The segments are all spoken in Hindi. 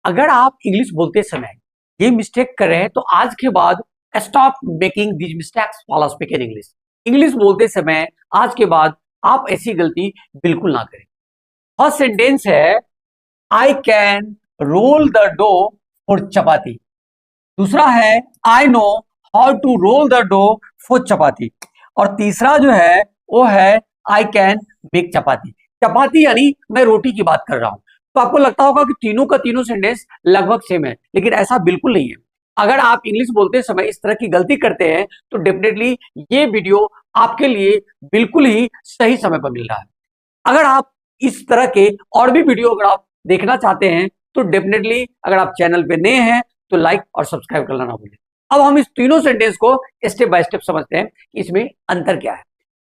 अगर आप इंग्लिश बोलते समय ये मिस्टेक कर रहे हैं तो आज के बाद stop making these mistakes while speaking English. English बोलते समय आज के बाद आप ऐसी गलती बिल्कुल ना करें। फर्स्ट सेंटेंस है I can roll the dough for chapati. दूसरा है I know how to roll the dough for chapati. और तीसरा जो है वो है आई कैन मेक चपाती। चपाती यानी मैं रोटी की बात कर रहा हूं। तो आपको लगता होगा कि तीनों का तीनों सेंटेंस लगभग सेम है, लेकिन ऐसा बिल्कुल नहीं है। अगर आप इंग्लिश बोलते समय इस तरह की गलती करते हैं तो डेफिनेटली ये वीडियो आपके लिए बिल्कुल ही सही समय पर मिल रहा है। अगर आप इस तरह के और भी वीडियो अगर आप देखना चाहते हैं तो डेफिनेटली अगर आप चैनल पे नए हैं तो लाइक और सब्सक्राइब करना ना भूलें। अब हम इस तीनों सेंटेंस को स्टेप बाय स्टेप समझते हैं कि इसमें अंतर क्या है।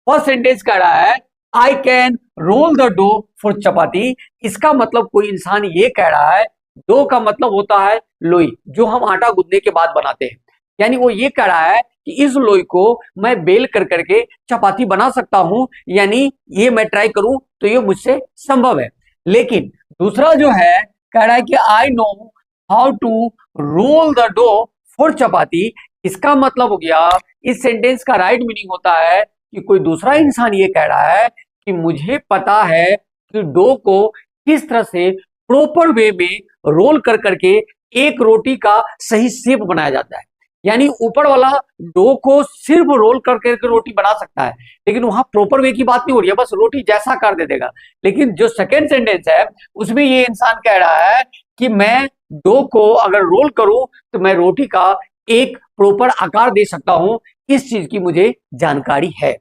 फर्स्ट सेंटेंस कह रहा है I can roll the dough for chapati. इसका मतलब कोई इंसान ये कह रहा है, डो का मतलब होता है लोई, जो हम आटा गूंदने के बाद बनाते हैं। यानी वो ये कह रहा है कि इस लोई को मैं बेल कर करके चपाती बना सकता हूं, यानी ये मैं ट्राई करूं तो ये मुझसे संभव है। लेकिन दूसरा जो है कह रहा है कि I know how to roll the dough for chapati. इसका मतलब हो गया, इस सेंटेंस का राइट मीनिंग होता है कि कोई दूसरा इंसान ये कह रहा है कि मुझे पता है कि डो को किस तरह से प्रॉपर वे में रोल कर करके एक रोटी का सही शेप बनाया जाता है। यानी ऊपर वाला डो को सिर्फ रोल कर करके रोटी बना सकता है, लेकिन वहां प्रॉपर वे की बात नहीं हो रही है, बस रोटी जैसा कर दे देगा। लेकिन जो सेकेंड सेंटेंस है उसमें ये इंसान कह रहा है कि मैं डो को अगर रोल करूं तो मैं रोटी का एक प्रॉपर आकार दे सकता हूं, इस चीज की मुझे जानकारी है।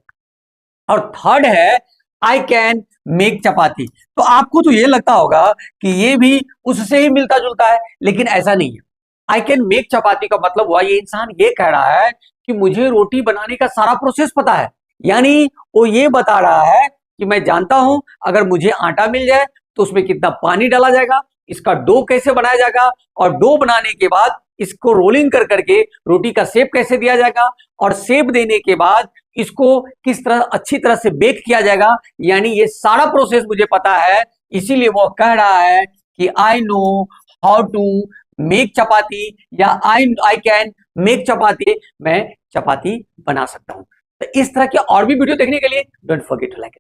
और थर्ड है आई कैन मेक चपाती। तो आपको तो ये लगता होगा कि ये भी उससे ही मिलता जुलता है, लेकिन ऐसा नहीं है। आई कैन मेक चपाती का मतलब हुआ ये इंसान ये कह रहा है कि मुझे रोटी बनाने का सारा प्रोसेस पता है। यानी वो ये बता रहा है कि मैं जानता हूं अगर मुझे आटा मिल जाए तो उसमें कितना पानी डाला जाएगा, इसका डो कैसे बनाया जाएगा, और डो बनाने के बाद इसको रोलिंग कर करके रोटी का शेप कैसे दिया जाएगा, और शेप देने के बाद इसको किस तरह अच्छी तरह से बेक किया जाएगा। यानी ये सारा प्रोसेस मुझे पता है, इसीलिए वो कह रहा है कि I know how to make chapati, या आई कैन मेक चपाती, मैं चपाती बना सकता हूं। तो इस तरह के और भी वीडियो देखने के लिए डोंट फॉरगेट टू लाइक।